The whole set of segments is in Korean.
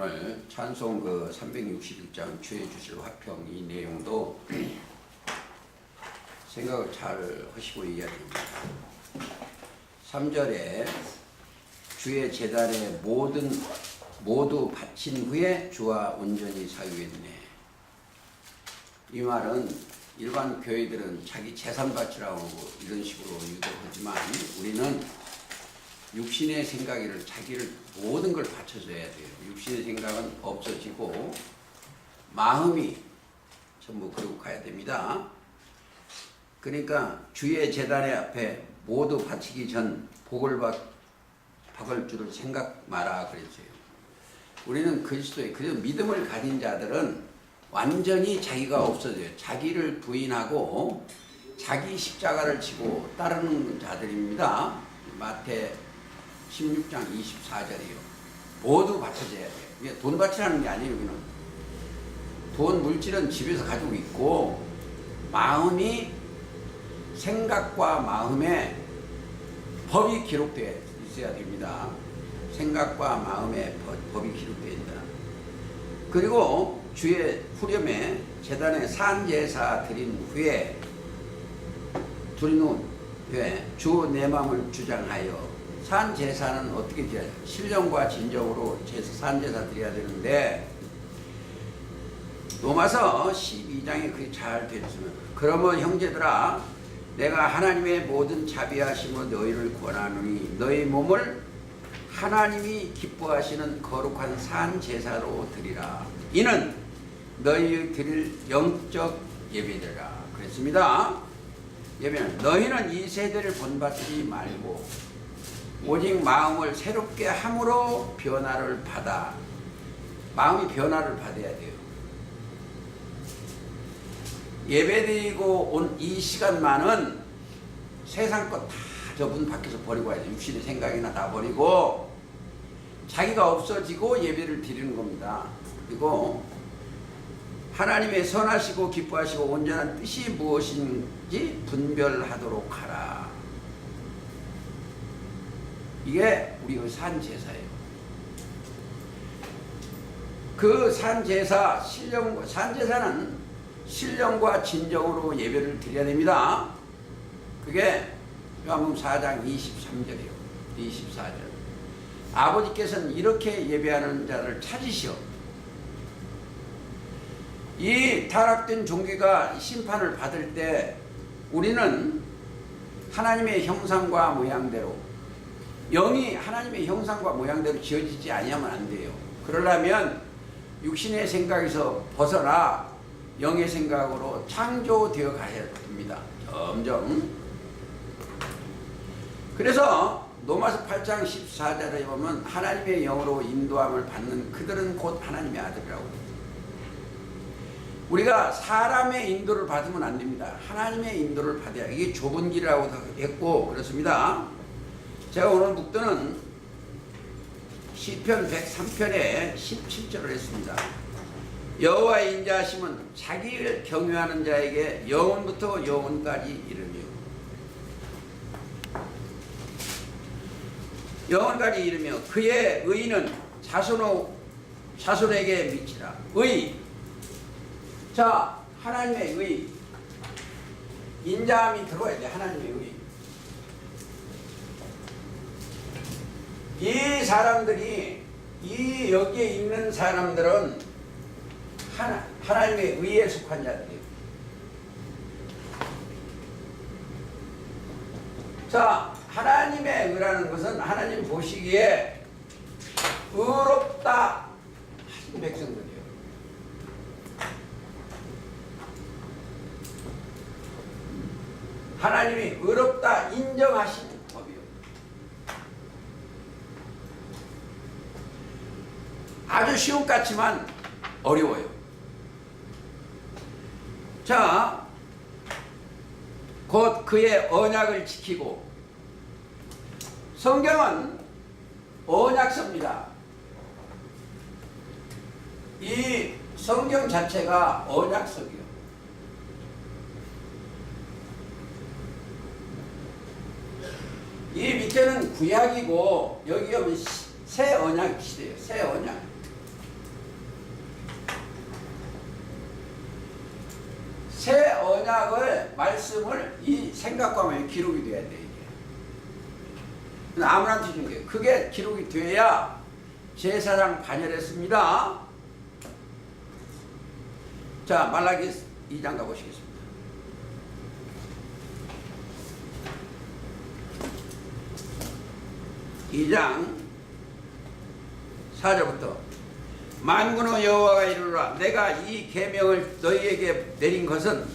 오늘 찬송 361장 주의 주실 화평 이 내용도 생각을 잘 하시고 이야기합니다. 3절에 주의 제단에 모두 바친 후에 주와 온전히 사유했네. 이 말은 일반 교회들은 자기 재산 바치라고 이런 식으로 유도하지만 우리는 육신의 생각을 자기를 모든 걸 바쳐줘야 돼요. 육신의 생각은 없어지고 마음이 전부 그러고 가야 됩니다. 그러니까 주의 제단의 앞에 모두 바치기 전 복을 받을 줄을 생각 마라 그랬어요. 우리는 그리스도의 그래서 믿음을 가진 자들은 완전히 자기가 없어져요. 자기를 부인하고 자기 십자가를 지고 따르는 자들입니다. 마태 16장 24절이요. 모두 바쳐져야 돼요. 이게 돈 바치라는 게 아니에요. 여기는 돈 물질은 집에서 가지고 있고 마음이 생각과 마음에 법이 기록되어 있어야 됩니다. 생각과 마음에 법이 기록되어 있다. 그리고 주의 후렴에 제단에 산제사 드린 후에 주 내 마음을 주장하여 산제사는 어떻게 드려야 돼요? 신령과 진정으로 산제사 드려야 되는데 로마서 12장에 그게 잘 되어 있습니다. 그러면 형제들아 내가 하나님의 모든 자비하심으로 너희를 권하노니 너희 몸을 하나님이 기뻐하시는 거룩한 산제사로 드리라. 이는 너희 드릴 영적 예배되라. 그랬습니다. 예배는 너희는 이 세대를 본받지 말고 오직 마음을 새롭게 함으로 변화를 받아. 마음이 변화를 받아야 돼요. 예배드리고 온 이 시간만은 세상 것 다 저분 밖에서 버리고 와야 돼요. 육신의 생각이나 다 버리고 자기가 없어지고 예배를 드리는 겁니다. 그리고 하나님의 선하시고 기뻐하시고 온전한 뜻이 무엇인지 분별하도록 하라. 이게 우리의 산제사예요. 그 산제사는 신령과 진정으로 예배를 드려야 됩니다. 그게 요한복음 4장 23절이에요. 24절. 아버지께서는 이렇게 예배하는 자를 찾으시오. 이 타락된 종교가 심판을 받을 때 우리는 하나님의 형상과 모양대로 영이 하나님의 형상과 모양대로 지어지지 아니하면 안 돼요. 그러려면 육신의 생각에서 벗어나 영의 생각으로 창조되어 가야 됩니다. 점점. 그래서 로마서 8장 14절에 보면 하나님의 영으로 인도함을 받는 그들은 곧 하나님의 아들이라고. 우리가 사람의 인도를 받으면 안 됩니다. 하나님의 인도를 받아야. 이게 좁은 길이라고 했고 그렇습니다. 제가 오늘 묵도는 시편 103편에 17절을 했습니다. 여호와의 인자하심은 자기를 경외하는 자에게 영원부터 영원까지 이르며 영원까지 이르며 그의 의는 자손에게 미치라. 의. 자, 하나님의 의. 인자함이 들어와야 돼. 하나님의 의. 이 사람들이 여기에 있는 사람들은 하나님의 의에 속한 자들이에요. 자, 하나님의 의라는 것은 하나님 보시기에 의롭다 하신 백성들이에요. 하나님이 의롭다 인정하신 법이요. 아주 쉬운 것 같지만 어려워요. 자, 곧 그의 언약을 지키고 성경은 언약서입니다. 이 성경 자체가 언약서이에요. 이 밑에는 구약이고 여기 오면 새 언약 시대예요. 새 언약. 새 언약을 말씀을 이 생각과 마음에 기록이 돼야 돼 이게. 아무한테 준 게 그게 기록이 돼야 제사장 반열했습니다. 자 말라기 2장 가보시겠습니다. 2장 4절부터 만군의 여호와가 이르노라 내가 이 계명을 너희에게 내린 것은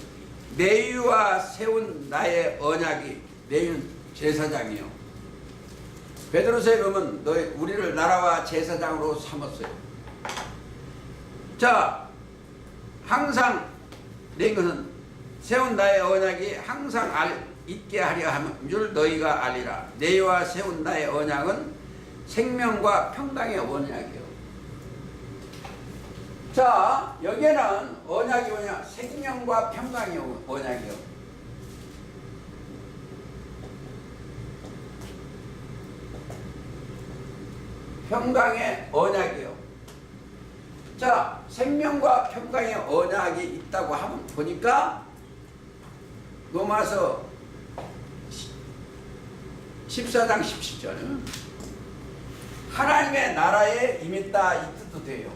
내위와 세운 나의 언약이 내위는 제사장이요 베드로서에 보면 너희 우리를 나라와 제사장으로 삼았어요. 자 항상 낸 것은 세운 나의 언약이 항상 있게 하려 함 줄 너희가 알리라. 내위와 세운 나의 언약은 생명과 평강의 언약이요. 자 여기에는 언약이 뭐냐? 생명과 평강의 언약이요. 평강의 언약이요. 자 생명과 평강의 언약이 있다고 하면 보니까 로마서 14장 17절 하나님의 나라에 임했다 이 뜻도 돼요.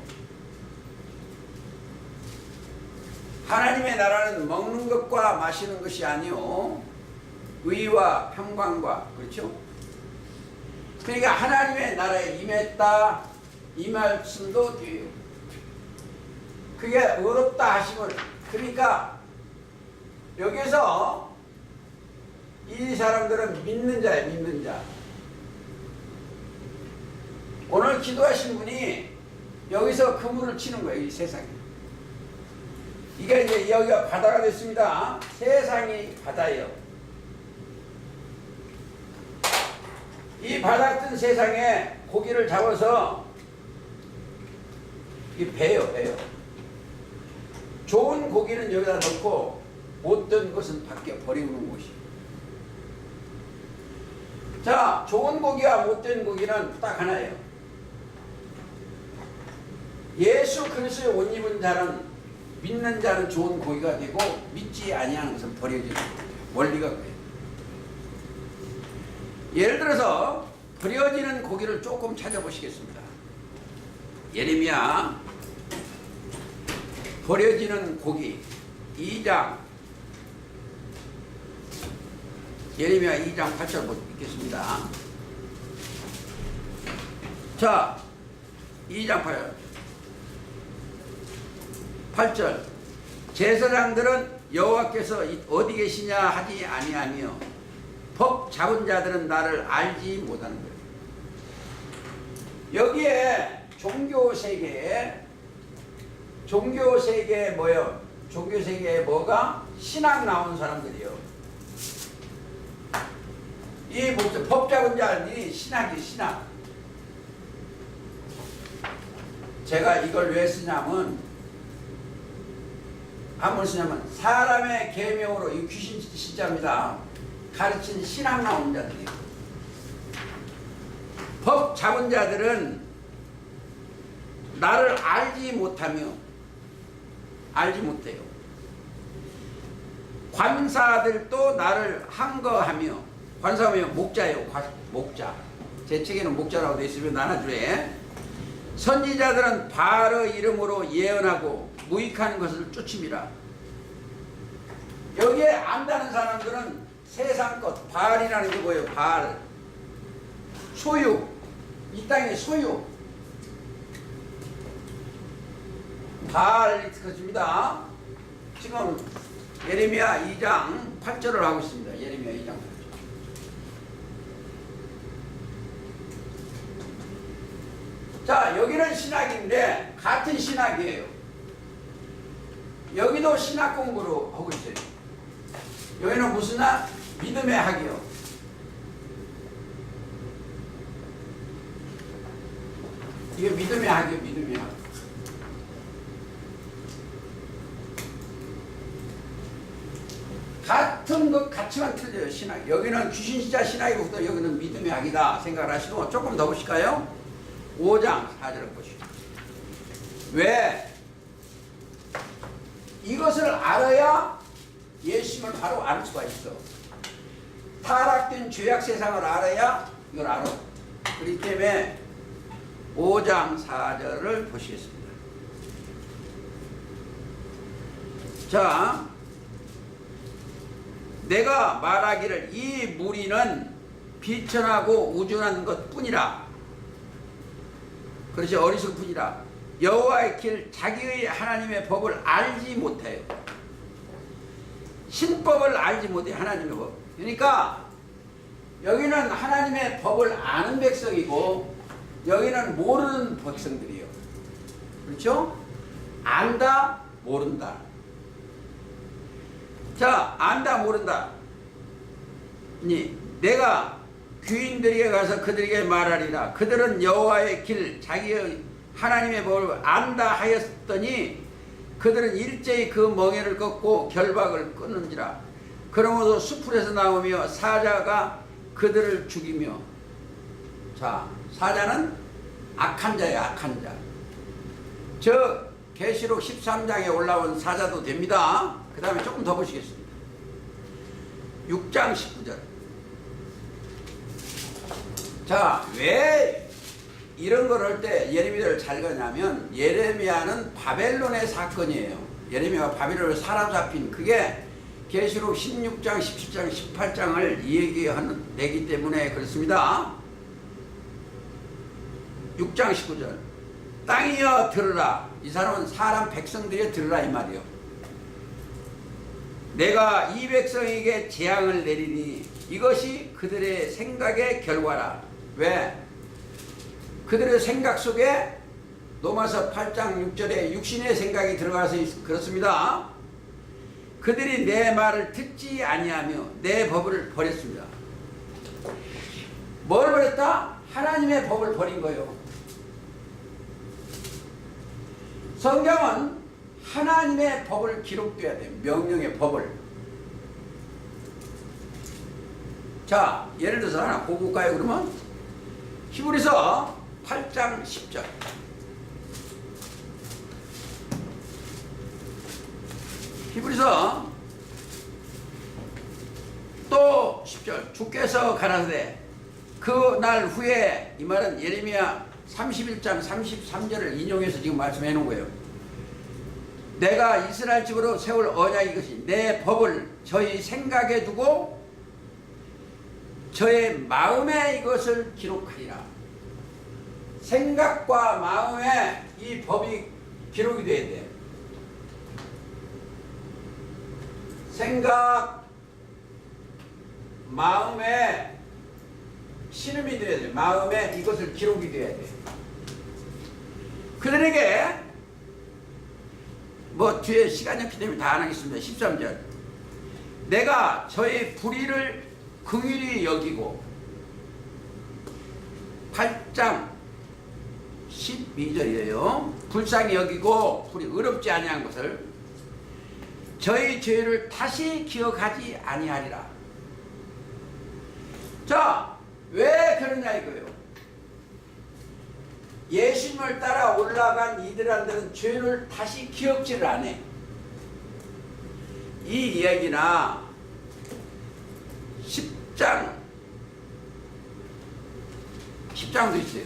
하나님의 나라는 먹는 것과 마시는 것이 아니요 의와 평강과 그렇죠? 그러니까 하나님의 나라에 임했다 이 말씀도 돼요. 그게 어렵다 하시면 그러니까 여기서 이 사람들은 믿는 자예요. 믿는 자. 오늘 기도하신 분이 여기서 그물을 치는 거예요. 이 세상에. 이게 이제 여기가 바다가 됐습니다. 세상이 바다예요. 이 바다 같은 세상에 고기를 잡아서 이 배요. 좋은 고기는 여기다 넣고 못된 것은 밖에 버리는 곳이에요. 자, 좋은 고기와 못된 고기는 딱 하나예요. 예수 그리스도의 옷 입은 자는 믿는 자는 좋은 고기가 되고 믿지 아니하는 것은 버려지는 거예요. 원리가 그래요. 예를 들어서 버려지는 고기를 조금 찾아보시겠습니다. 예레미야 버려지는 고기 2장 예레미야 2장 8절 읽겠습니다. 자 2장 8절 제사장들은 여호와께서 어디 계시냐 하지 아니하며 법 잡은 자들은 나를 알지 못하는 거예요. 여기에 종교세계에 뭐예요? 종교세계에 뭐가? 신학 나온 사람들이요. 이 목적 법 잡은 자들이 신학이 신학. 제가 이걸 왜 쓰냐면 한번 쓰냐면 사람의 계명으로 이 귀신 진짜입니다. 가르친 신학 나온 자들이에요. 법 잡은 자들은 나를 알지 못해요. 관사들도 나를 항거하며 관사하면 목자예요. 목자. 제 책에는 목자라고 되어 있으면 나눠주래. 선지자들은 바알의 이름으로 예언하고 무익한 것을 쫓음이라. 여기에 안다는 사람들은 세상 것, 바알이라는 게 뭐예요? 바알. 소유. 이 땅의 소유. 바알이 그것입니다. 지금 예레미야 2장 8절을 하고 있습니다. 예레미야 2장 8절. 자, 여기는 신학인데 같은 신학이에요. 여기도 신학 공부를 하고 있어요. 여기는 무슨 학? 믿음의 학이요. 이게 믿음의 학이요. 믿음의 학. 같은 것 같지만 틀려요. 신학. 여기는 귀신시자 신학이고 여기는 믿음의 학이다 생각을 하시고 조금 더 보실까요? 5장 4절을 보시죠. 왜? 이것을 알아야 예수님을 바로 알 수가 있어. 타락된 죄악 세상을 알아야 이걸 알아. 그렇기 때문에 5장 4절을 보시겠습니다. 자, 내가 말하기를 이 무리는 비천하고 우준한 것뿐이라. 그렇지, 어리석을 뿐이라. 여호와의 길, 자기의 하나님의 법을 알지 못해요. 신법을 알지 못해. 하나님의 법. 그러니까 여기는 하나님의 법을 아는 백성이고 여기는 모르는 백성들이에요. 그렇죠? 안다, 모른다. 자, 안다, 모른다. 내가 귀인들에게 가서 그들에게 말하리라. 그들은 여호와의 길, 자기의 하나님의 법을 안다 하였더니 그들은 일제히 그 멍에를 꺾고 결박을 끊는지라. 그러므로 수풀에서 나오며 사자가 그들을 죽이며. 자, 사자는 악한 자예요. 악한 자. 저 계시록 13장에 올라온 사자도 됩니다. 그 다음에 조금 더 보시겠습니다. 6장 19절. 자, 왜 이런 걸 할 때 예레미야를 잘 가냐면 예레미야는 바벨론의 사건이에요. 예레미야가 바벨론에 사로잡힌 그게 계시록 16장, 17장, 18장을 얘기하는 내기 때문에 그렇습니다. 6장 19절. 땅이여 들으라. 이 사람은 사람 백성들이 들으라 이 말이요. 내가 이 백성에게 재앙을 내리니 이것이 그들의 생각의 결과라. 왜? 그들의 생각 속에 로마서 8장 6절에 육신의 생각이 들어가서 그렇습니다. 그들이 내 말을 듣지 아니하며 내 법을 버렸습니다. 뭘 버렸다? 하나님의 법을 버린 거예요. 성경은 하나님의 법을 기록돼야 돼요. 명령의 법을. 자, 예를 들어서 하나 보고 올까요 그러면? 히브리서 8장 10절. 히브리서 또 10절. 주께서 가라사대 그 날 후에, 이 말은 예레미야 31장 33절을 인용해서 지금 말씀해 놓은 거예요. 내가 이스라엘 집으로 세울 언약이 이것이 내 법을 저희 생각에 두고 저의 마음에 이것을 기록하리라. 생각과 마음에 이 법이 기록이 돼야 돼. 생각, 마음에 신음이 돼야 돼. 마음에 이것을 기록이 돼야 돼. 그들에게 뭐 뒤에 시간이 없기 때문에 다 안 하겠습니다. 13절. 내가 저의 불의를 긍휼히 여기고 8장 12절이에요. 불쌍히 여기고 불이 의롭지 아니한 것을 저희 죄를 다시 기억하지 아니하리라. 자, 왜 그러냐 이거예요. 예수님을 따라 올라간 이들한테는 죄를 다시 기억지를 안 해. 이 이야기나 10장도 있어요.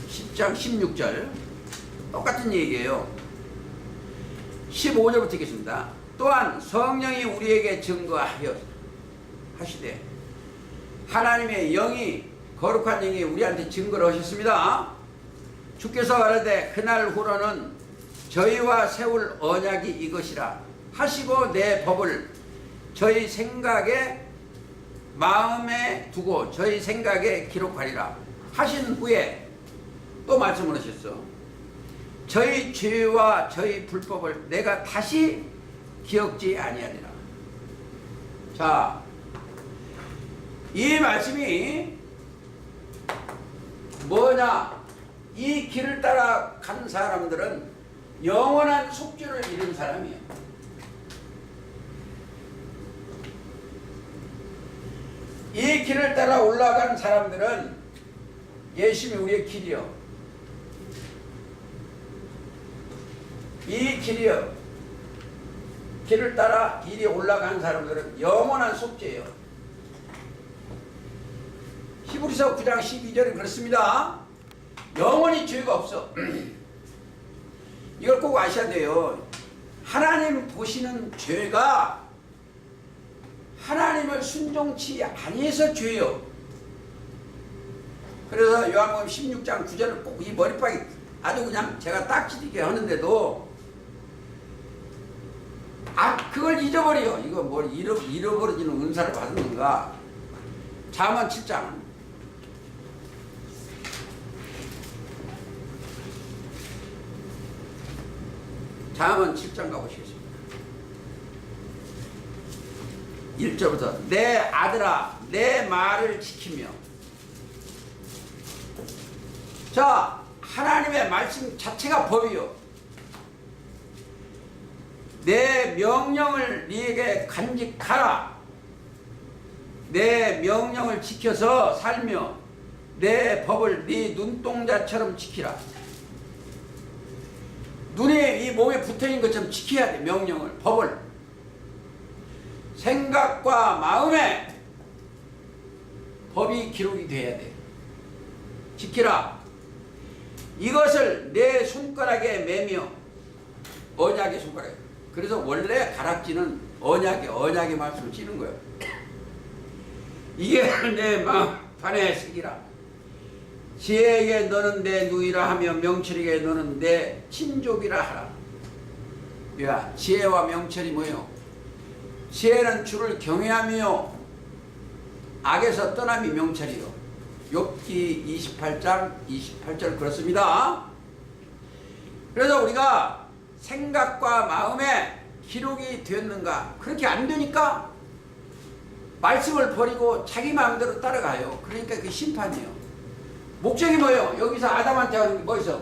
10장 16절 똑같은 얘기예요. 15절부터 읽겠습니다. 또한 성령이 우리에게 증거하여 하시되 하나님의 영이, 거룩한 영이 우리한테 증거를 하셨습니다. 주께서 가라사대 그날 후로는 저희와 세울 언약이 이것이라 하시고 내 법을 저희 생각에 마음에 두고 저희 생각에 기록하리라 하신 후에 또 말씀을 하셨어. 저희 죄와 저희 불법을 내가 다시 기억지 아니하리라. 자, 이 말씀이 뭐냐? 이 길을 따라 간 사람들은 영원한 속죄를 이룬 사람이에요. 이 길을 따라 올라간 사람들은 예수님이 우리의 길이요. 이 길이요. 길을 따라 이리 올라간 사람들은 영원한 속죄예요. 히브리서 9장 12절은 그렇습니다. 영원히 죄가 없어. 이걸 꼭 아셔야 돼요. 하나님 보시는 죄가 하나님을 순종치 아니해서 죄요. 그래서 요한복음 16장 9절을 꼭 이 머리박이 아주 그냥 제가 딱지리게 하는데도 그걸 잊어버려. 이거 뭘 잃어버리지는 은사를 받는가. 잠언 7장 잠언 7장 가보시겠습니다. 1절부터 내 아들아 내 말을 지키며. 자, 하나님의 말씀 자체가 법이요. 내 명령을 네게 간직하라. 내 명령을 지켜서 살며 내 법을 네 눈동자처럼 지키라. 눈에 이 몸에 붙어있는 것처럼 지켜야 돼. 명령을, 법을. 생각과 마음에 법이 기록이 돼야 돼. 지키라. 이것을 내 손가락에 매며. 언약의 손가락에. 그래서 원래 가락지는 언약의 말씀을 찌는 거예요. 이게 내 마음판에 새기라. 지혜에게 너는 내 누이라 하며 명철에게 너는 내 친족이라 하라. 야, 지혜와 명철이 뭐예요? 지혜는 주를 경외하며 악에서 떠남이 명철이요. 욥기 28장 28절 그렇습니다. 그래서 우리가 생각과 마음에 기록이 되었는가? 그렇게 안 되니까 말씀을 버리고 자기 마음대로 따라가요. 그러니까 그 심판이에요. 목적이 뭐예요? 여기서 아담한테 하는 게 뭐 있어?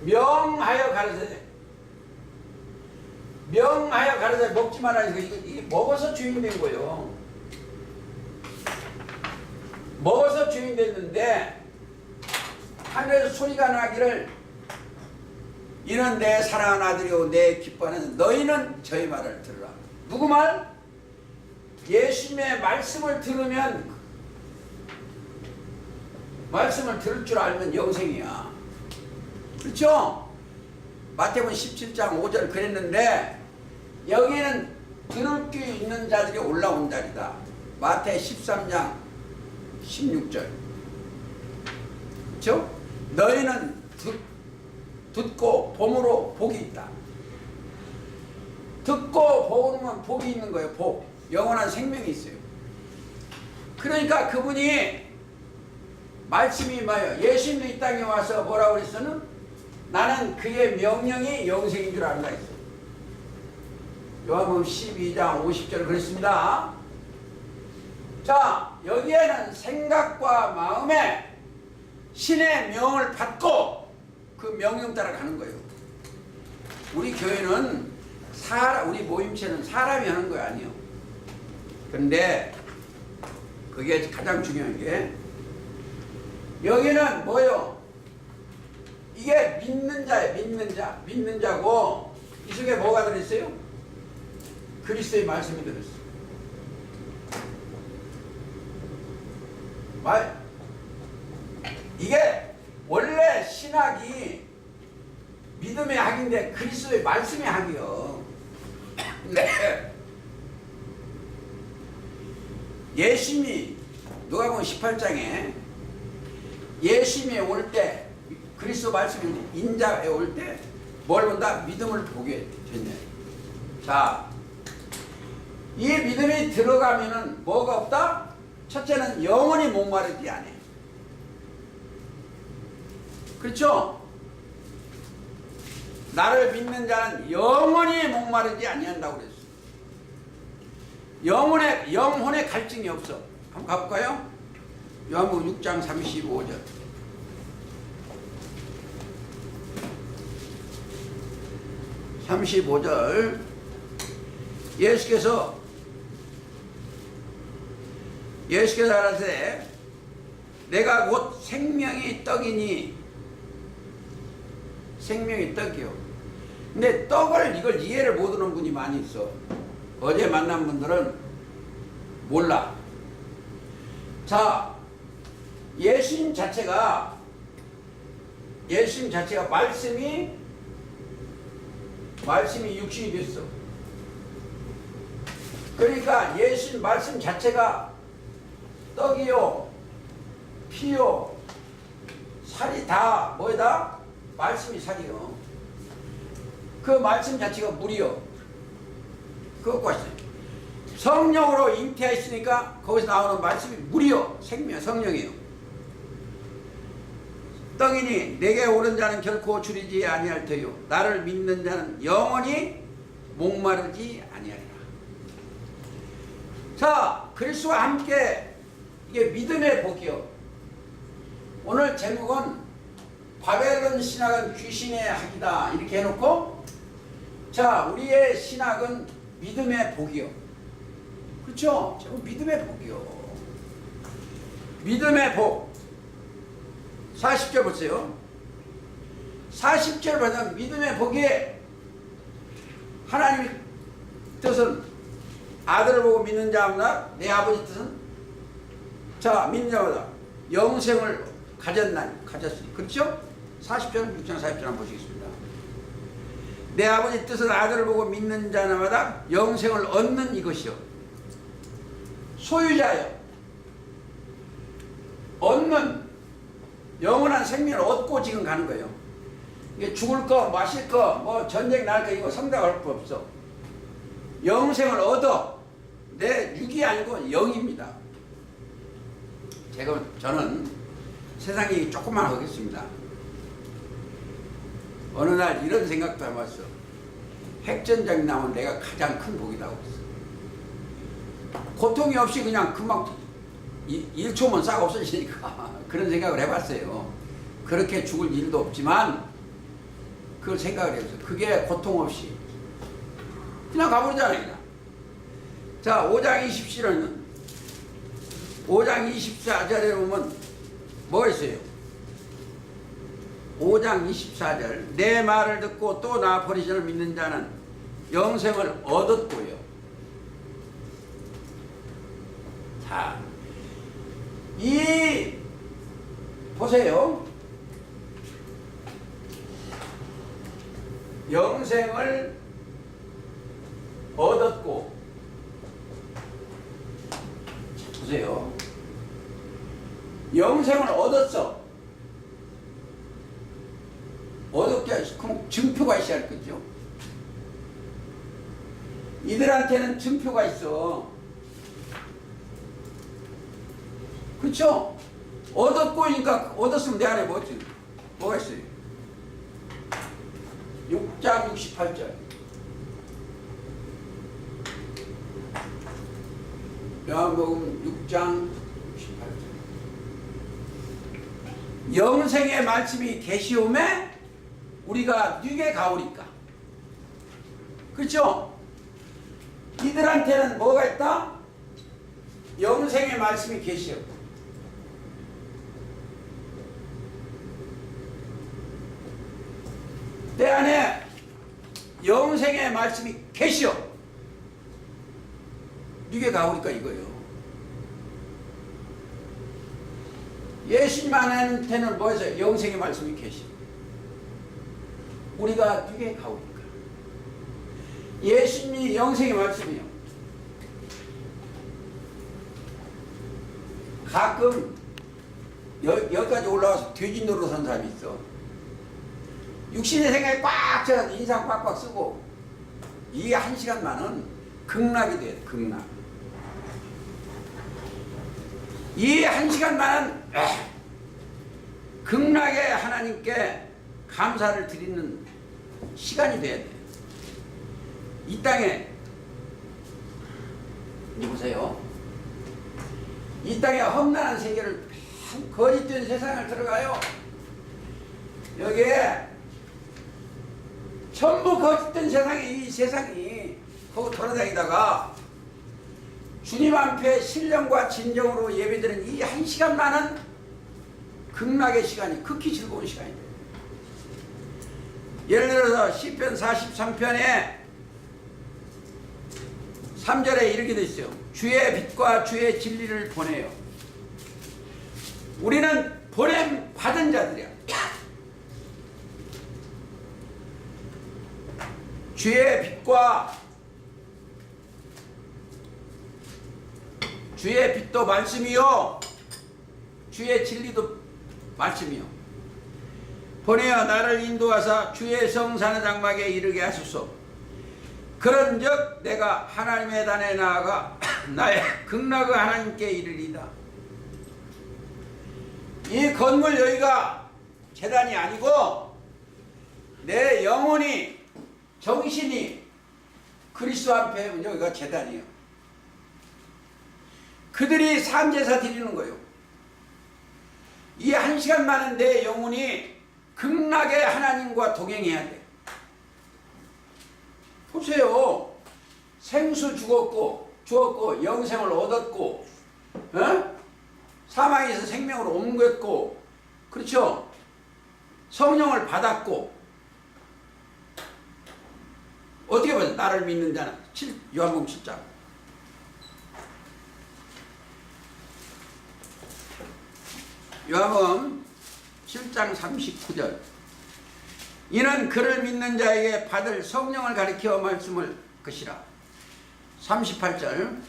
명하여 가르쳐야. 명하여 가르쳐야. 먹지 말아야. 이게 먹어서 주인 된 거예요. 먹어서 주인 됐는데 하늘에서 소리가 나기를 이는 내 사랑하는 아들이요 내 기뻐하는 너희는 저희 말을 들으라. 누구 말? 예수님의 말씀을 들으면, 말씀을 들을 줄 알면 영생이야. 그렇죠? 마태복음 17장 5절 그랬는데 여기는 들을 수 있는 자들이 올라온 자리다. 마태 13장 16절. 그렇죠? 너희는 듣고 봄으로 복이 있다. 듣고 보면 복이 있는 거예요. 복. 영원한 생명이 있어요. 그러니까 그분이 말씀이 뭐예요? 예수님도 이 땅에 와서 뭐라고 그랬어는? 나는 그의 명령이 영생인 줄 안다 했어. 요한복음 12장 50절 그랬습니다. 자, 여기에는 생각과 마음에 신의 명을 받고 그 명령 따라 가는 거예요. 우리 교회는 우리 모임체는 사람이 하는 거 아니에요. 그런데 그게 가장 중요한 게 여기는 뭐예요? 이게 믿는 자예요. 믿는 자고 이 속에 뭐가 들어있어요? 그리스도의 말씀이 들어있어요. 이게 원래 신학이 믿음의 학인데 그리스도의 말씀의 학이요. 네. 예수님이 누가복음 18장에 예수님이 올 때 그리스도 말씀이 인자에 올 때 뭘 본다? 믿음을 보게 됐네. 자, 이 믿음이 들어가면은 뭐가 없다? 첫째는 영원히 목마르지 않아. 그렇죠? 나를 믿는 자는 영원히 목마르지 아니한다고 그랬어. 영혼의 갈증이 없어. 한번 가볼까요? 요한복음 6장 35절. 예수께서 하라되 내가 곧 생명의 떡이니 생명의 떡이요 근데 떡을 이걸 이해를 못하는 분이 많이 있어. 어제 만난 분들은 몰라. 자, 예수님 자체가 말씀이 육신이 됐어. 그러니까 예수님 말씀 자체가 떡이요, 피요, 살이 다 뭐다? 말씀이 살이요. 그 말씀 자체가 물이요. 그것과 성령으로 잉태하였으니까 거기서 나오는 말씀이 물이요, 생명, 성령이요. 떡이니 내게 오른 자는 결코 줄이지 아니할 터요 나를 믿는 자는 영원히 목마르지 아니하리라. 자, 그리스도와 함께 이게 믿음의 복이요. 오늘 제목은 바벨론 신학은 귀신의 학이다 이렇게 해놓고, 자, 우리의 신학은 믿음의 복이요. 그렇죠? 제목 믿음의 복이요. 믿음의 복. 40절 보세요. 40절 보면 믿음의 복에 하나님의 뜻은 아들을 보고 믿는 자마다, 내 아버지 뜻은 자 믿는 자마다 영생을 가졌으니. 그렇죠? 40절 6장 40절 한번 보시겠습니다. 내 아버지 뜻은 아들을 보고 믿는 자마다 영생을 얻는 이것이요. 소유자요. 얻는 영원한 생명을 얻고 지금 가는 거예요. 이게 죽을 거, 마실 거, 뭐 전쟁 날 거 이거 생각할 거 없어. 영생을 얻어. 내 육이 아니고 영입니다. 저는 세상 얘기 조금만 하겠습니다. 어느 날 이런 생각도 해봤어. 핵전쟁 나면 내가 가장 큰 복이라고 했어. 고통이 없이 그냥 금방 1초면 싹 없어지니까 그런 생각을 해봤어요. 그렇게 죽을 일도 없지만 그걸 생각을 해봤어요. 그게 고통 없이 그냥 가버리잖아요. 그냥. 자, 5장 27절은 5장 24절에 보면 뭐가 있어요? 5장 24절 내 말을 듣고 또 나 버리시는 믿는 자는 영생을 얻었고요. 자, 보세요. 영생을 얻었고, 보세요. 영생을 얻었어. 얻었게 그럼 증표가 있어야 할 거죠. 이들한테는 증표가 있어. 그렇죠? 얻었고니까 얻었으면 내 안에 뭐가 있어요? 6장 68절 요한복음 6장 68절 영생의 말씀이 계시오매 우리가 누게 가오리까. 그렇죠? 이들한테는 뭐가 있다? 영생의 말씀이 계시오. 내 안에 영생의 말씀이 계시오. 누게 가오리까 이거예요. 예수님한테는 뭐였어요? 영생의 말씀이 계시오. 우리가 누게 가오리까. 예수님이 영생의 말씀이요. 가끔 여기까지 올라와서 돼지 노릇한 사람이 있어. 육신의 생각이 꽉 차서 인상 꽉꽉 쓰고 이게 1시간만은 극락이 돼. 극락. 이 1시간만은 극락의 하나님께 감사를 드리는 시간이 돼야 돼. 이 땅에 보세요. 이 땅에 험난한 세계를 거짓된 세상을 들어가요. 여기에 전부 거짓된 이 세상이 거기 돌아다니다가 주님 앞에 신령과 진정으로 예배드리는 이 1시간만은 극락의 시간이 극히 즐거운 시간이에요. 예를 들어서 시편 43편에 3절에 이렇게 돼 있어요. 주의 빛과 주의 진리를 보내요. 우리는 보냄 받은 자들이야. 주의 빛과 주의 빛도 말씀이요 주의 진리도 말씀이요 보내어 나를 인도하사 주의 성산의 장막에 이르게 하소서. 그런즉 내가 하나님의 단에 나아가 나의 극락의 하나님께 이르리다. 이 건물 여기가 제단이 아니고 내 영혼이 정신이 그리스도 앞에 여기가 제단이에요. 그들이 삼제사 드리는 거예요. 이 1시간 만은 내 영혼이 극락의 하나님과 동행해야 돼. 보세요. 생수 죽었고 영생을 얻었고 사망에서 생명으로 옮겼고 그렇죠. 성령을 받았고 어떻게 보세요. 나를 믿는 자는 요한복음 7장 요한복음 7장 39절 이는 그를 믿는 자에게 받을 성령을 가리켜 말씀을 것이라. 38절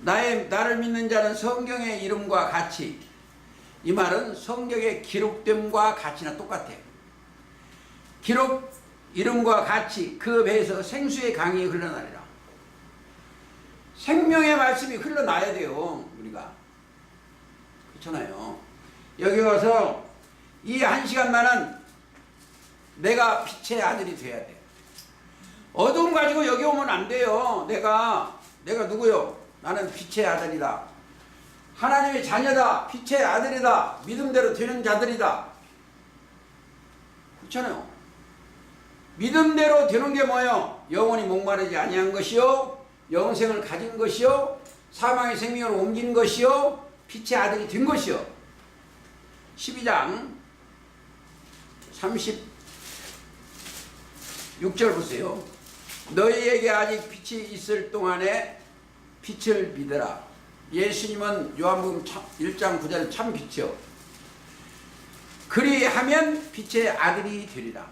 나를 믿는 자는 성경의 이름과 같이 이 말은 성경에 기록됨과 같이나 똑같아요. 기록 이름과 같이 그 배에서 생수의 강이 흘러나리라. 생명의 말씀이 흘러나야 돼요. 우리가 그렇잖아요. 여기 와서 이 1시간만은 내가 빛의 아들이 돼야 돼. 어두움 가지고 여기 오면 안 돼요. 내가 누구요? 나는 빛의 아들이다. 하나님의 자녀다. 빛의 아들이다. 믿음대로 되는 자들이다. 그렇잖아요. 믿음대로 되는 게 뭐예요? 영원히 목마르지 아니한 것이요 영생을 가진 것이요 사망의 생명으로 옮긴 것이요 빛의 아들이 된 것이요. 12장 36절 보세요. 너희에게 아직 빛이 있을 동안에 빛을 믿으라. 예수님은 요한복음 1장 9절 참 빛이요. 그리하면 빛의 아들이 되리라.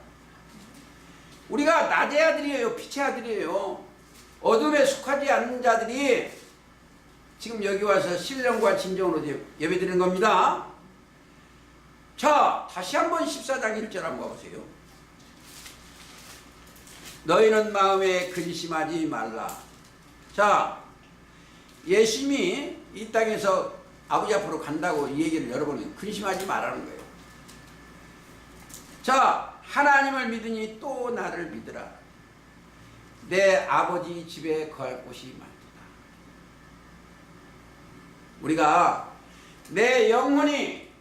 우리가 낮의 아들이에요. 빛의 아들이에요. 어둠에 속하지 않는 자들이 지금 여기 와서 신령과 진정으로 예배드리는 겁니다. 자, 다시 한번 14장 1절 한번 보세요. 너희는 마음에 근심하지 말라. 자, 예수님이 이 땅에서 아버지 앞으로 간다고 이 얘기를 여러분이 근심하지 말라는 거예요. 자, 하나님을 믿으니 또 나를 믿으라. 내 아버지 집에 거할 곳이 많도다. 우리가 내 영혼이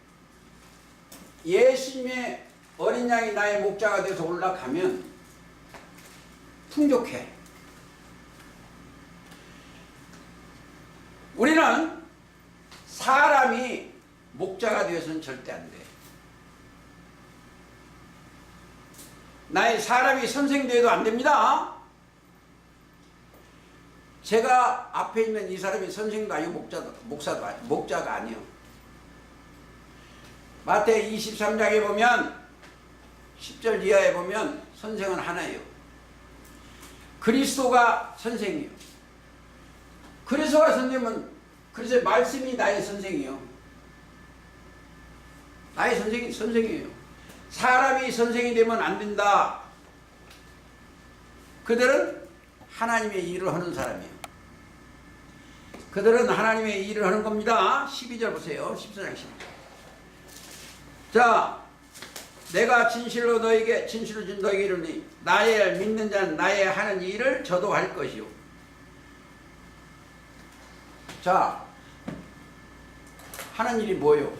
예수님의 어린 양이 나의 목자가 돼서 올라가면 풍족해. 우리는 사람이 목자가 되어서는 절대 안 돼. 나의 사람이 선생 되어도 안 됩니다. 제가 앞에 있는 이 사람이 선생도 아니고 목자가 아니요. 마태 23장에 보면 10절 이하에 보면 선생은 하나예요. 그리스도가 선생이에요. 그리스도가 선생님은 그래서 말씀이 나의 선생이요. 나의 선생이에요. 사람이 선생이 되면 안 된다. 그들은 하나님의 일을 하는 사람이에요. 그들은 하나님의 일을 하는 겁니다. 12절 보세요. 14장 12절. 자, 내가 진실로 너에게 이르니 나의 믿는 자는 나의 하는 일을 저도 할 것이요. 자, 하는 일이 뭐요?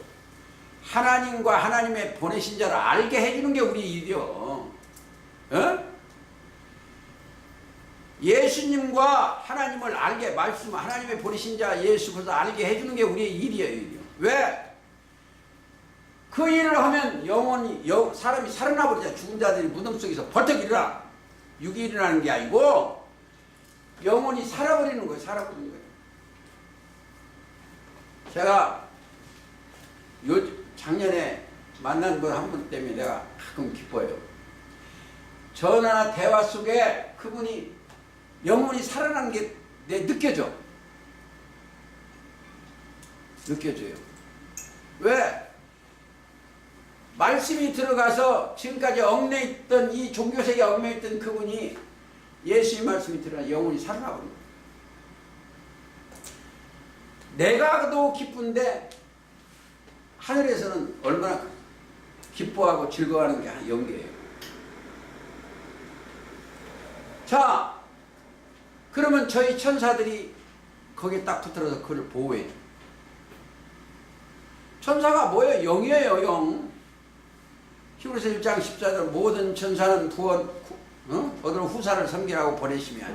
하나님과 하나님의 보내신 자를 알게 해주는 게 우리 일이요. 어? 예수님과 하나님을 알게 하나님의 보내신 자 예수 그리스도 알게 해주는 게 우리의 일이에요. 왜? 그 일을 하면 영혼이 사람이 살아나 버리잖아. 죽은 자들이 무덤 속에서 벌떡 일어나. 육이 일어나는 게 아니고 영혼이 살아버리는 거예요. 살아버리는 거예요. 제가 작년에 만난 분 한 분 때문에 내가 가끔 기뻐요. 전화나 대화 속에 그분이 영혼이 살아나는 게 느껴져요. 왜? 말씀이 들어가서 지금까지 얽매있던 이 종교세계에 얽매있던 그분이 예수의 말씀이 들어가 영혼이 살아나버린 거예요. 내가 더 기쁜데 하늘에서는 얼마나 기뻐하고 즐거워하는 게 연계예요. 자, 그러면 저희 천사들이 거기에 딱 붙들어서 그를 보호해요. 천사가 뭐예요? 영이에요, 영. 히브리서 1장 14절 모든 천사는 얻은 후사를 섬기라고 보내시며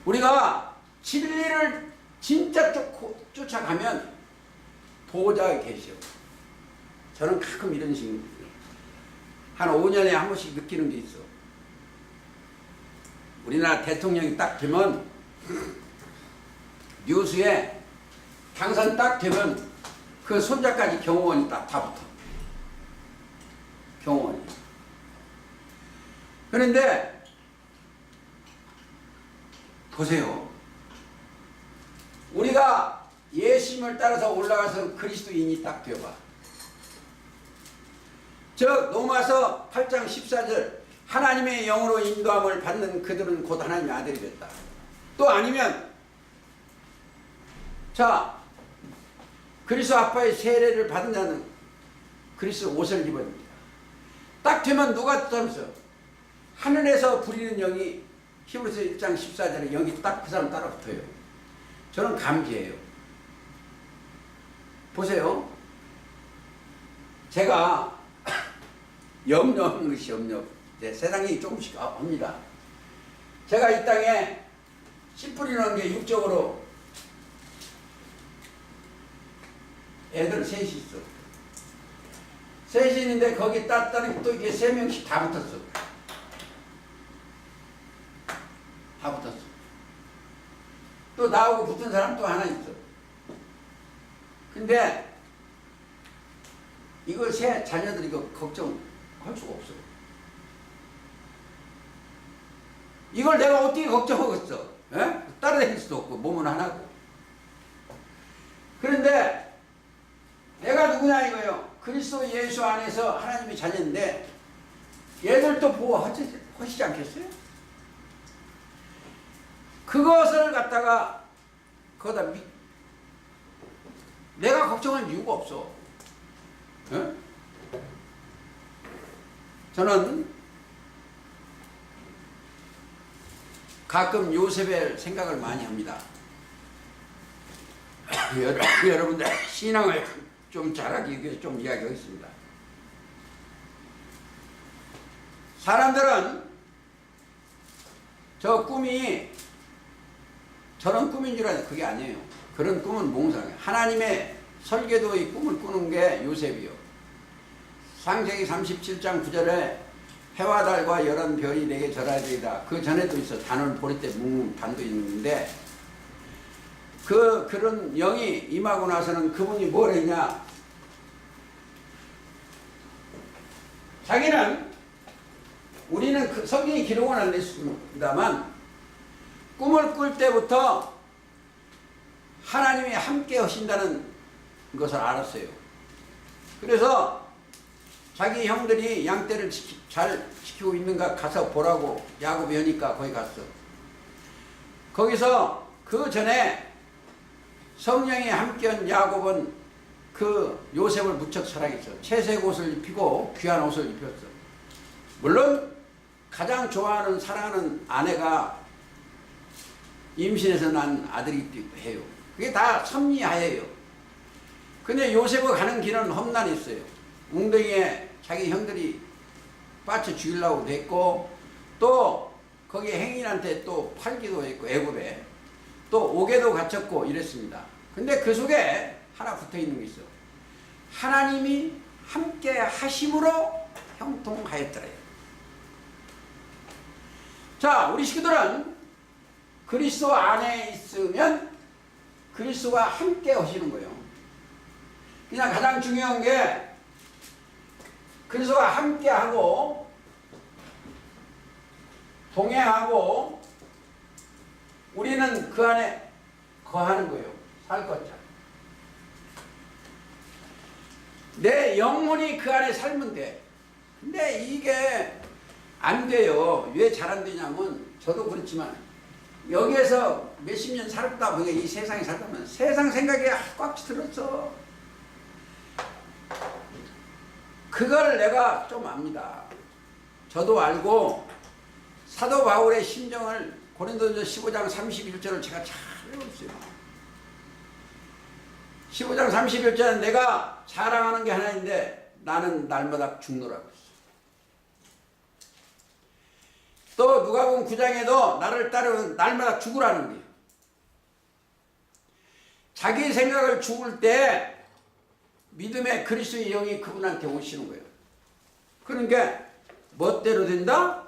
우리가 진리를 진짜 쫓아가면 보호자가 계셔. 저는 가끔 이런 식으로 한 5년에 한 번씩 느끼는 게 있어. 우리나라 대통령이 딱 되면 뉴스에 당선 딱 되면 그 손자까지 경호원이 다 붙어. 경호원이. 그런데 보세요. 우리가 예수님을 따라서 올라가서 그리스도인이 딱 되어봐. 로마서 8장 14절 하나님의 영으로 인도함을 받는 그들은 곧 하나님의 아들이 됐다. 또 아니면 자 그리스도 아빠의 세례를 받은 자는 그리스도 옷을 입었습니다. 딱 되면 누가 따르면서 하늘에서 부리는 영이 히브리서 1장 14절에 영이 딱 그 사람 따라 붙어요. 저는 감기예요. 보세요. 제가 염려하는 것이 염려. 세상이 조금씩 합니다. 제가 이 땅에 씨 뿌리는 게 육적으로 애들 셋이 있어. 셋이 있는데 거기 따뜻하니 또 이게 3명씩 다 붙었어. 다 붙었어. 또 나하고 붙은 사람 또 하나 있어. 근데 이거 새 자녀들 이거 걱정할 수가 없어. 이걸 내가 어떻게 걱정하겠어? 에? 따라다닐 수도 없고 몸은 하나고. 그런데 내가 누구냐 이거요. 그리스도 예수 안에서 하나님의 자녀인데 얘들도 보호하시지 않겠어요? 그것을 갖다가 거기다 내가 걱정할 이유가 없어. 에? 저는 가끔 요셉의 생각을 많이 합니다. 여러분들 신앙을 좀 잘하기 위해서 좀 이야기하겠습니다. 사람들은 저 꿈이 저런 꿈인 줄 아는데 그게 아니에요. 그런 꿈은 몽상이에요. 하나님의 설계도의 꿈을 꾸는 게 요셉이요. 창세기 37장 9절에 해와 달과 열한 별이 내게 절하야 되이다. 그 전에도 있어. 단을 보릴 때 묵는 단도 있는데 그런 영이 임하고 나서는 그분이 뭘 했냐. 자기는 우리는 그 성경이 기록은 안 됐습니다만 꿈을 꿀 때부터 하나님이 함께 하신다는 것을 알았어요. 그래서 자기 형들이 양떼를 잘 지키고 있는가 가서 보라고 야곱이 하니까 거기 갔어. 거기서 그 전에 성령이 함께한 야곱은 그 요셉을 무척 사랑했어. 채색 옷을 입히고 귀한 옷을 입혔어. 물론 가장 좋아하는 사랑하는 아내가 임신해서 난 아들이기도 해요. 그게 다 섭리하에요. 근데 요셉이 가는 길은 험난히 있어요. 웅덩이에 자기 형들이 빠쳐 죽이려고 했고 또 거기 행인한테 또 팔기도 했고 애굽에 또 옥에도 갇혔고 이랬습니다. 근데 그 속에 하나 붙어 있는 게 있어. 하나님이 함께 하심으로 형통하였더래요. 자, 우리 식구들은 그리스도 안에 있으면 그리스도와 함께 하시는 거예요. 그냥 가장 중요한 게 그리스도와 함께 하고 동행하고 우리는 그 안에 거하는 거예요. 살 것처럼. 내 영혼이 그 안에 살면 돼. 근데 이게 안 돼요. 왜 잘 안 되냐면 저도 그렇지만 여기에서 몇십 년 살다 보니까 이 세상에 살다 보면 세상 생각이 꽉 들었어. 그걸 내가 좀 압니다. 저도 알고 사도 바울의 심정을 고린도전서 15장 31절을 제가 잘 외웠어요. 15장 31절은 내가 자랑하는 게 하나인데 나는 날마다 죽노라고 했어. 또 누가복음 9장에도 나를 따르면 날마다 죽으라는 거예요. 자기 생각을 죽을 때 믿음의 그리스도의 영이 그분한테 오시는 거예요. 그러니까 멋대로 된다?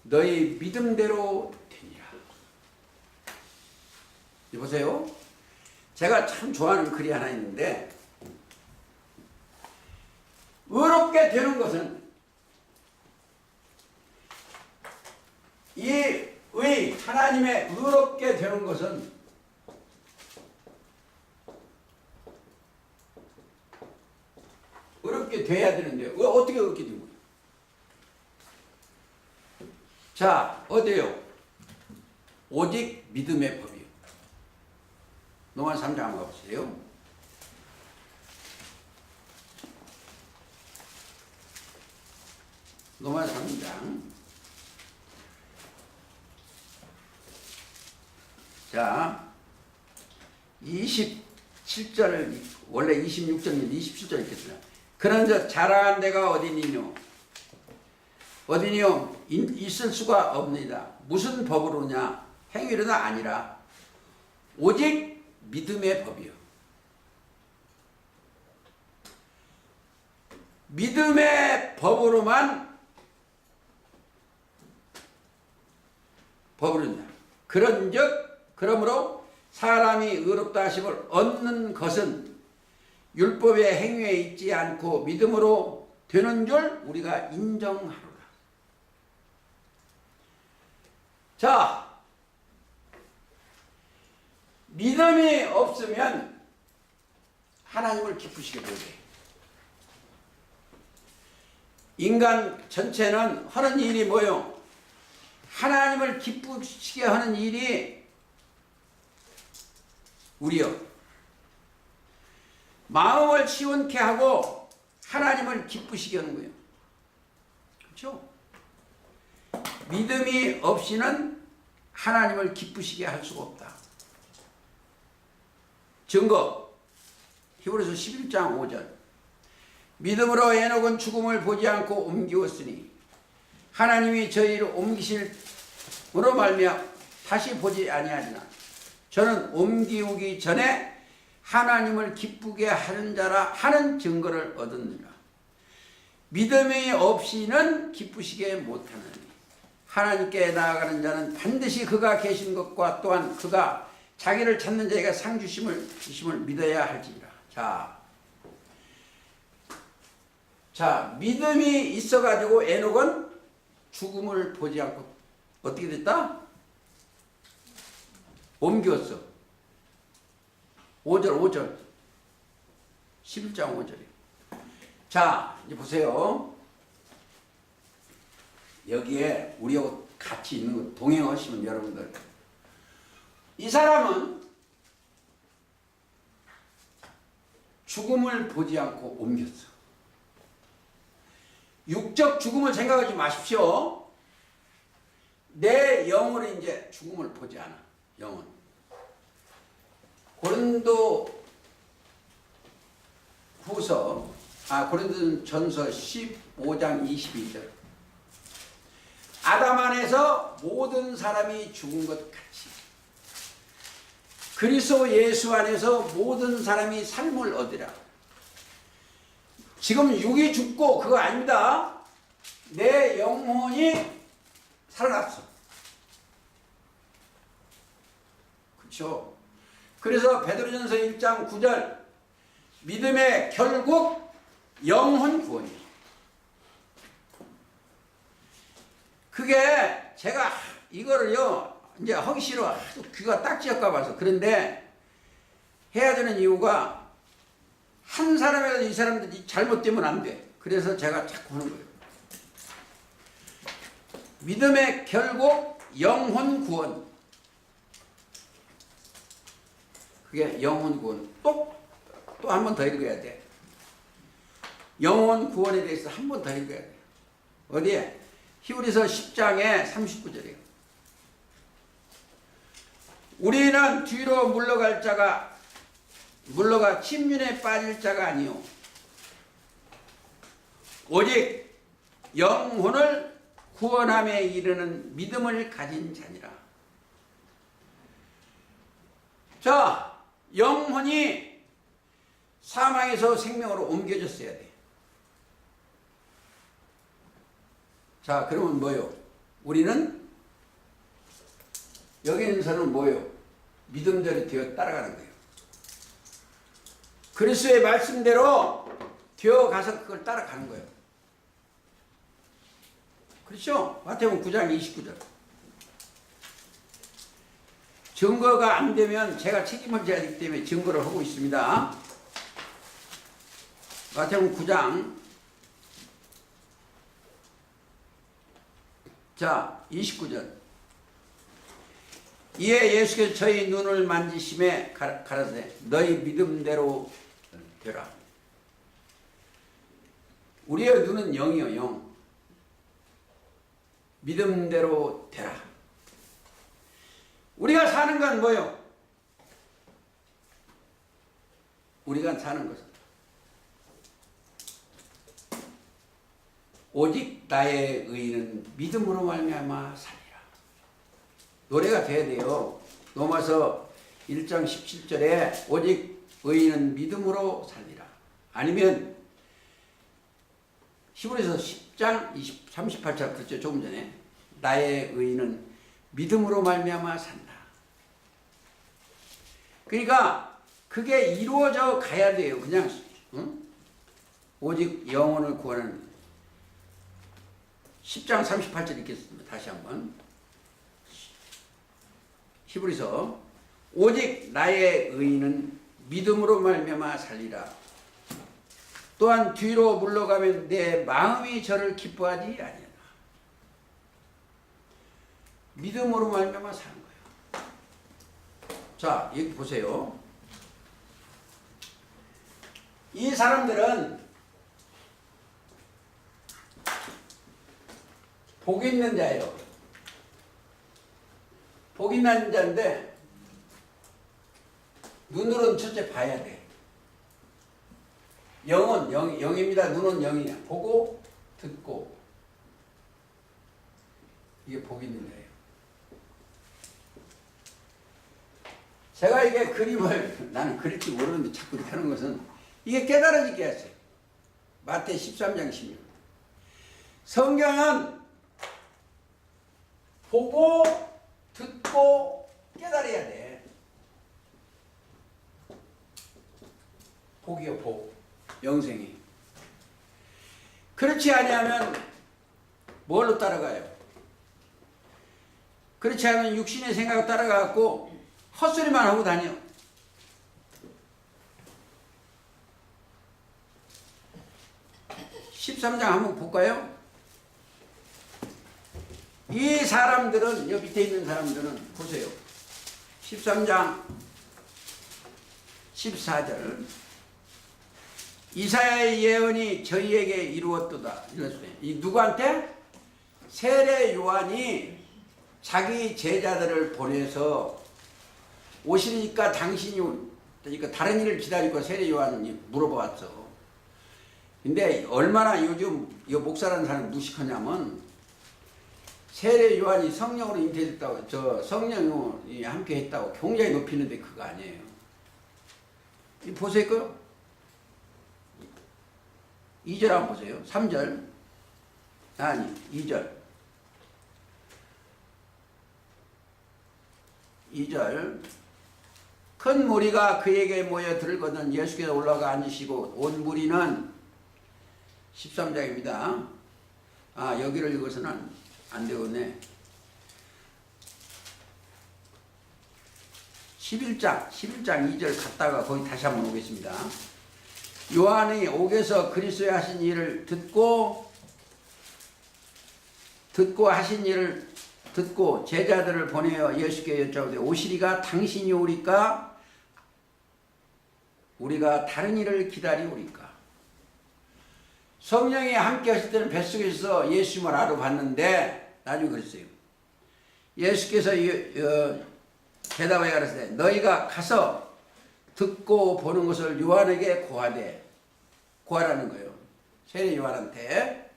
너희 믿음대로 되니라. 보세요. 제가 참 좋아하는 글이 하나 있는데 의롭게 되는 것은 이 하나님의 의롭게 되는 것은 의롭게 돼야 되는데 어떻게 의롭게 된 거예요? 자, 어디요? 오직 믿음의 법이요. 로마서 3장 한번 가보세요. 로마서 3장. 자, 27절, 원래 26절인데 27절 읽겠습니다. 그런즉 자랑한 데가 어디니뇨? 어디니요? 있을 수가 없느니라. 무슨 법으로냐? 행위로는 아니라 오직 믿음의 법이요. 믿음의 법으로만 법으로냐. 그러므로 사람이 의롭다 하심을 얻는 것은 율법의 행위에 있지 않고 믿음으로 되는 줄 우리가 인정하노라. 자, 믿음이 없으면 하나님을 기쁘시게 못해. 인간 전체는 하는 일이 뭐요? 하나님을 기쁘시게 하는 일이 우리요. 마음을 시원케 하고 하나님을 기쁘시게 하는 거예요. 그렇죠? 믿음이 없이는 하나님을 기쁘시게 할 수가 없다. 증거 히브리서 11장 5절. 믿음으로 에녹은 죽음을 보지 않고 옮기었으니 하나님이 저희를 옮기실으로 말미암아 다시 보지 아니하리나 저는 옮기우기 전에 하나님을 기쁘게 하는 자라 하는 증거를 얻었느니라. 믿음이 없이는 기쁘시게 못하느니 하나님께 나아가는 자는 반드시 그가 계신 것과 또한 그가 자기를 찾는 자에게 상 주심을 믿어야 할지니라. 자, 믿음이 있어가지고 에녹은 죽음을 보지 않고 어떻게 됐다? 옮겼어. 5절 11장 5절이에요. 자, 이제 보세요. 여기에 우리하고 같이 있는 거 동행하시면 여러분들, 이 사람은 죽음을 보지 않고 옮겼어. 육적 죽음을 생각하지 마십시오. 내 영혼은 이제 죽음을 보지 않아. 영혼. 고린도 전서 15장 22절. 아담 안에서 모든 사람이 죽은 것 같이 그리스도 예수 안에서 모든 사람이 삶을 얻으라. 지금 육이 죽고 그거 아닙니다. 내 영혼이 살아났어. 그렇죠? 그래서 베드로전서 1장 9절 믿음의 결국 영혼 구원이에요. 그게 제가 이거를요 이제 하기 싫어. 귀가 딱지역가 봐서. 그런데 해야 되는 이유가 한 사람이라도 이 사람들이 잘못되면 안 돼. 그래서 제가 자꾸 하는 거예요. 믿음의 결국 영혼 구원. 그게 영혼 구원. 또 한 번 더 읽어야 돼. 영혼 구원에 대해서 한 번 더 읽어야 돼. 어디에? 히브리서 10장에 39절이에요. 우리는 뒤로 물러가 침륜에 빠질 자가 아니요 오직 영혼을 구원함에 이르는 믿음을 가진 자니라. 자, 영혼이 사망에서 생명으로 옮겨졌어야 돼. 자, 그러면 뭐요? 우리는 여기서는 뭐요? 믿음대로 되어 따라가는 거예요. 그리스도의 말씀대로 되어가서 그걸 따라가는 거예요. 그렇죠? 마태복음 9장 29절. 증거가 안 되면 제가 책임을 져야 하기 때문에 증거를 하고 있습니다. 마태복음 9장 자 29절. 이에 예수께서 저희 눈을 만지심에 가라사대 너희 믿음대로 되라. 우리의 눈은 영이요 영. 믿음대로 되라. 우리가 사는 건 뭐요? 우리가 사는 것은 오직 나의 의는 믿음으로 말미암아 살리라. 노래가 돼야 돼요. 로마서 1장 17절에 오직 의인은 믿음으로 살리라. 아니면 히브리서 10장 38절 그랬죠. 조금 전에 나의 의인은 믿음으로 말미암아 산다. 그러니까 그게 이루어져 가야 돼요. 그냥 오직 영혼을 구하는 10장 38절 읽겠습니다. 다시 한번. 히브리서 오직 나의 의인은 믿음으로 말미암아 살리라. 또한 뒤로 물러가면 내 마음이 저를 기뻐하지 아니하나. 믿음으로 말미암아 사는 거예요. 자, 여기 보세요. 이 사람들은 복 있는 자예요. 복 있는 자인데 눈으로는 첫째 봐야 돼. 영은 영입니다. 눈은 영이냐. 보고 듣고. 이게 복 있는 자예요. 제가 이게 그림을 나는 그릴 줄 모르는데 자꾸 이렇게 하는 것은 이게 깨달아지게 하세요. 마태 13장 16. 성경은 보고 듣고 깨달아야 돼. 복이요 복. 영생이. 그렇지 아니하면 뭘로 따라가요? 그렇지 않으면 육신의 생각 따라가고 헛소리만 하고 다녀. (13장) 한번 볼까요? 이 사람들은 여기 밑에 있는 사람들은 보세요. 13장 14절 이사야의 예언이 저희에게 이루었도다. 이랬어요. 이 누구한테? 세례 요한이 자기 제자들을 보내서 오시니까 당신이 그러니까 다른 일을 기다리고 세례 요한이 물어봤어. 근데 얼마나 요즘 이 목사라는 사람이 무식하냐면 세례 요한이 성령으로 잉태됐다고 저 성령이 함께 했다고 굉장히 높이는데 그거 아니에요. 이 보세요. 2절 한번 보세요. 3절. 아니, 2절. 2절. 큰 무리가 그에게 모여 들거든 예수께서 올라가 앉으시고 온 무리는 13장입니다. 아, 여기를 읽어서는 안 되겠네. 11장 2절 갔다가 거기 다시 한번 오겠습니다. 요한이 옥에서 그리스도의 하신 일을 듣고 하신 일을 듣고 제자들을 보내어 예수께 여짜오되 오시리가 당신이 오리까 우리가 다른 일을 기다리오리까. 성령이 함께 하실 때는 뱃속에서 예수님을 알아봤는데 나중에 그랬어요. 예수께서 대답하여 가라사대 너희가 가서 듣고 보는 것을 요한에게 고하라는 거예요. 세례 요한한테.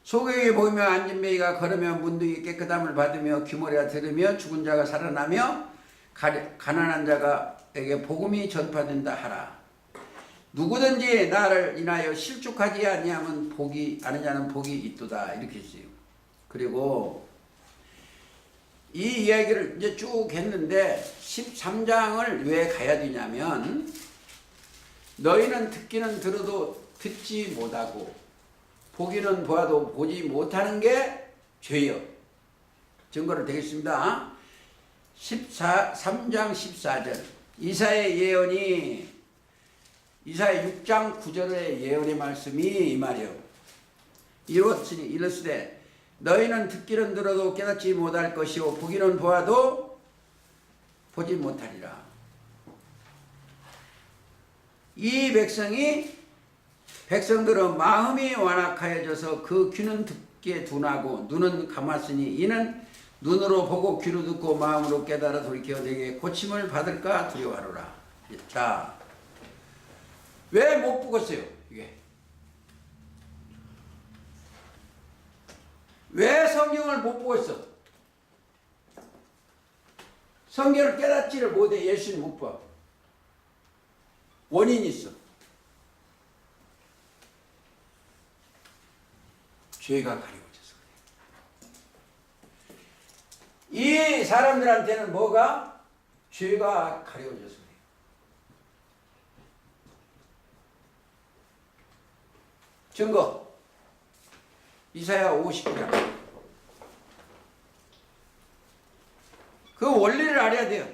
소경이 보이며 앉은 매가 걸으며 문둥이 깨끗함을 받으며 귀머리가 들으며 죽은 자가 살아나며 가난한 자가에게 복음이 전파된다 하라. 누구든지 나를 인하여 실족하지 아니하면 아느냐는 복이 있도다. 이렇게 했어요. 그리고 이 이야기를 이제 쭉 했는데 13장을 왜 가야 되냐면 너희는 듣기는 들어도 듣지 못하고 보기는 보아도 보지 못하는 게 죄요. 증거를 되겠습니다. 3장 14절 이사야 6장 9절의 예언의 말씀이 이 말이요. 이르시되 너희는 듣기는 들어도 깨닫지 못할 것이요 보기는 보아도 보지 못하리라. 이 백성들은 마음이 완악하여져서 그 귀는 듣기에 둔하고 눈은 감았으니 이는 눈으로 보고 귀로 듣고 마음으로 깨달아 돌이켜 내게 고침을 받을까 두려워하노라. 자, 왜 못 보겠어요? 이게 왜 성경을 못 보고 있어? 성경을 깨닫지를 못해. 예수는 못 봐. 원인이 있어. 죄가 가려워져서 그래. 이 사람들한테는 뭐가? 죄가 가려워져서 그래. 증거. 이사야 59장. 그 원리를 알아야 돼요.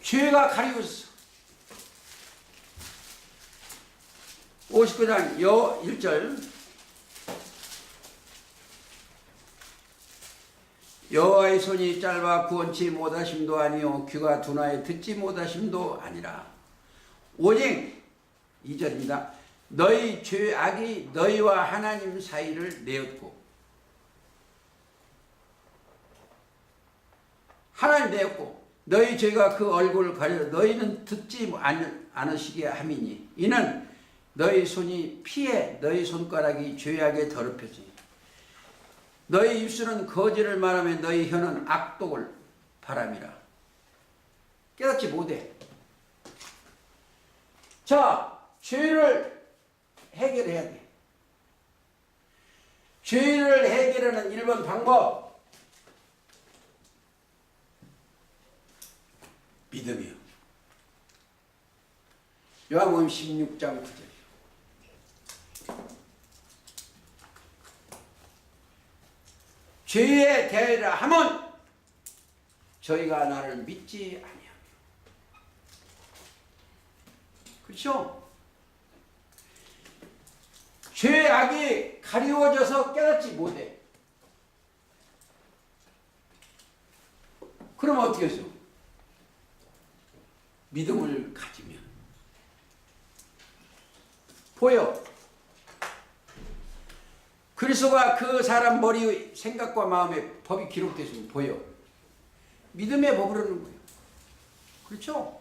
죄가 가리웠어. 59장 1절 여호와의 손이 짧아 구원치 못하심도 아니요 귀가 둔하여 듣지 못하심도 아니라 오직 2절입니다. 너희 죄악이 너희와 하나님 사이를 내었고 하나님 내었고 너희 죄가 그 얼굴을 가려 너희는 듣지 않으시게 함이니 이는 너희 손이 피해 너희 손가락이 죄악에 더럽혀지니 너희 입술은 거짓을 말하며 너희 혀는 악독을 바람이라. 깨닫지 못해. 자, 죄를 해결해야 돼. 죄를 해결하는 1번 방법 믿음이요. 요한복음 16장 9절 죄에 대하여 하면 저희가 나를 믿지 아니하며. 그렇죠? 죄악이 가리워져서 깨닫지 못해. 그럼 어떻게 해서? 믿음을 가지면 보여. 그리스도가 그 사람 머리 생각과 마음에 법이 기록되어 있으면 보여. 믿음의 법으로는 거예요. 그렇죠?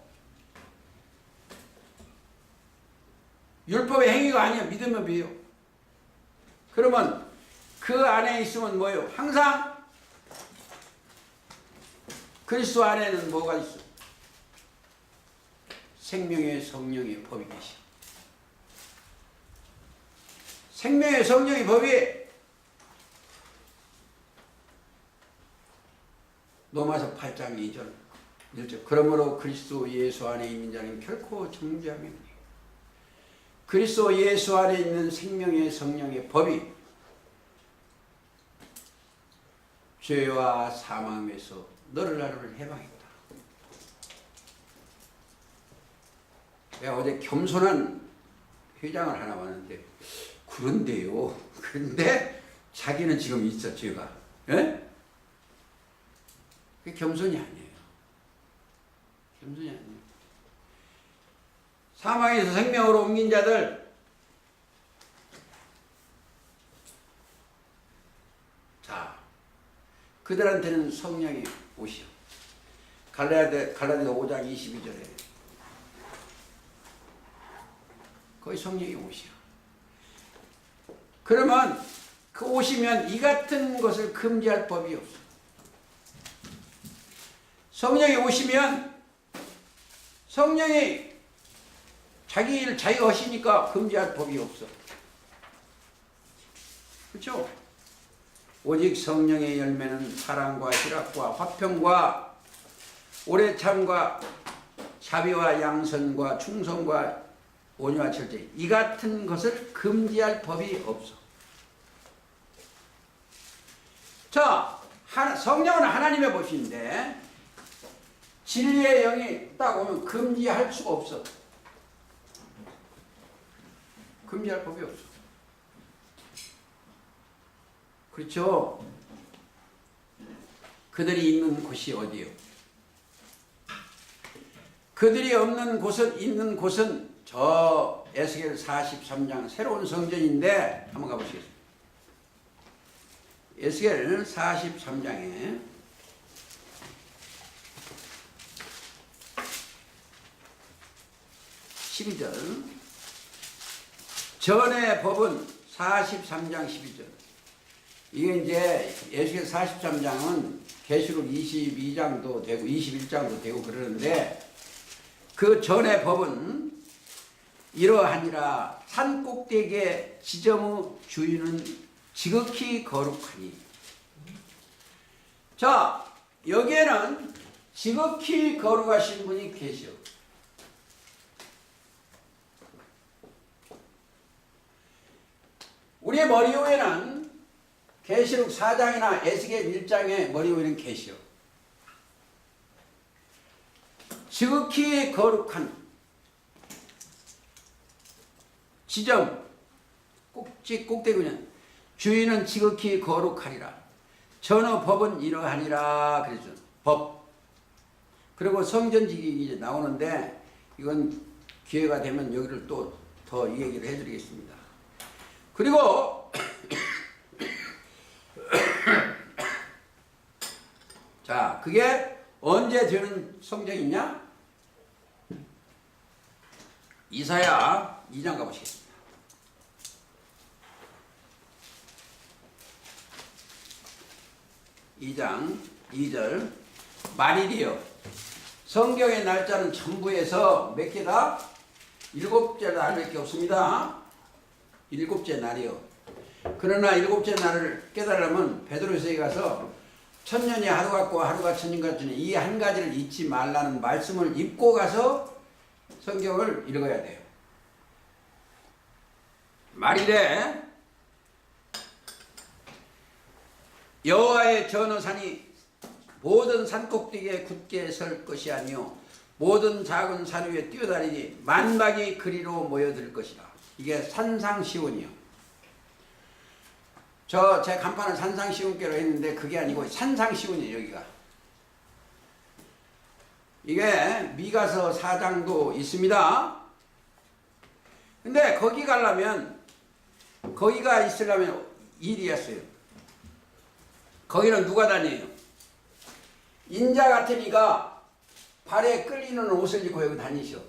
율법의 행위가 아니야. 믿음의 법이에요. 그러면 그 안에 있으면 뭐예요? 항상 그리스도 안에는 뭐가 있어? 생명의 성령의 법이 계시오. 생명의 성령의 법이 로마서 8장 2절 1절 그러므로 그리스도 예수 안에 있는 자는 결코 정죄함이 없나니 그리스도 예수 안에 있는 생명의 성령의 법이 죄와 사망에서 너를 나를 해방했다. 내가 어제 겸손한 회장을 하나 봤는데 그런데 자기는 지금 있어 죄가. 예? 그게 겸손이 아니에요. 겸손이 아니에요. 사망에서 생명으로 옮긴 자들, 자, 그들한테는 성령이 오시오. 갈라디아 5장 22절에 거기 성령이 오시오. 그러면 그 오시면 이 같은 것을 금지할 법이 없어. 성령이 오시면 성령이 자기 일 자기가 하시니까 금지할 법이 없어. 그렇죠? 오직 성령의 열매는 사랑과 희락과 화평과 오래 참과 자비와 양선과 충성과 온유와 절제, 이 같은 것을 금지할 법이 없어. 자, 성령은 하나님의 법인데 진리의 영이 딱 오면 금지할 수가 없어. 금지할 법이 없어. 그렇죠? 그들이 있는 곳이 어디요? 그들이 없는 곳은 있는 곳은 저 에스겔 43장 새로운 성전인데 한번 가보시겠습니다. 에스겔 43장에 12절 전의 법은 43장 12절 이게 이제 에스겔 43장은 계시록 22장도 되고 21장도 되고 그러는데 그 전의 법은 이러하니라 산 꼭대기에 지점의 주인은 지극히 거룩하니. 자, 여기에는 지극히 거룩하신 분이 계셔. 우리의 머리 위에는 계시록 4장이나 에스겔 1장의 머리 위에는 계셔. 지극히 거룩한 지점 꼭대기는 주인은 지극히 거룩하리라. 전의 법은 이러하니라 그랬죠. 법. 그리고 성전지기 이제 나오는데 이건 기회가 되면 여기를 또 더 이 얘기를 해드리겠습니다. 그리고 자, 그게 언제 되는 성전이냐? 이사야 2장 가보시겠습니다. 2장 2절 만일이요 성경의 날짜는 전부에서 몇 개다? 7째 날밖에 없습니다. 7째 날이요. 그러나 7째 날을 깨달으면 베드로서에 가서 천년이 하루 같고 하루가 천년 같으니 이 한 가지를 잊지 말라는 말씀을 입고 가서 성경을 읽어야 돼요. 말이래 여호와의 전어산이 모든 산꼭대기에 굳게 설 것이 아니요 모든 작은 산 위에 뛰어다니니 만박이 그리로 모여들 것이라. 이게 산상시온이요. 제 간판을 산상시온께로 했는데 그게 아니고 산상시온이에요. 여기가 이게 미가서 4장도 있습니다. 근데 거기 가려면 거기가 있으려면 일이었어요. 거기는 누가 다녀요? 인자 같은 이가 발에 끌리는 옷을 입고 여기 다니셔.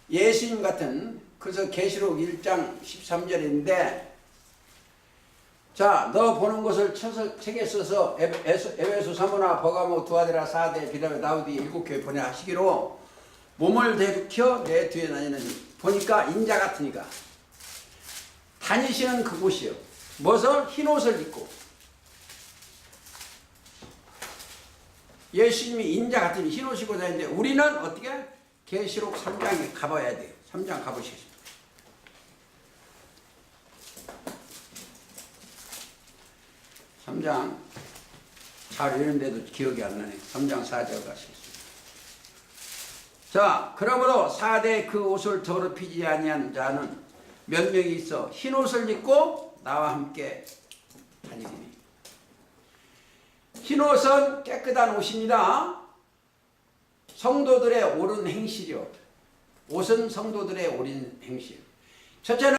예수님 같은, 그래서 계시록 1장 13절인데 자, 너 보는 것을 책에 써서 에베소, 사무나, 버가모, 두아데라, 사데, 비라메, 나우디 7교회 보내 하시기로 몸을 대륙혀 내 뒤에 다니는 보니까 인자 같으니까 다니시는 그곳이요. 무엇을? 흰 옷을 입고 예수님이 인자 같은 흰 옷 입고 다니는데 우리는 어떻게? 계시록 3장에 가봐야 돼요. 3장 가보시겠습니다. 3장 잘 읽는데도 기억이 안 나네. 3장 4절 가시겠습니다. 자, 그러므로 4대 그 옷을 더럽히지 아니한 자는 몇 명이 있어 흰 옷을 입고 나와 함께 다니리니. 흰 옷은 깨끗한 옷입니다. 성도들의 옳은 행실이요. 옷은 성도들의 옳은 행실. 첫째는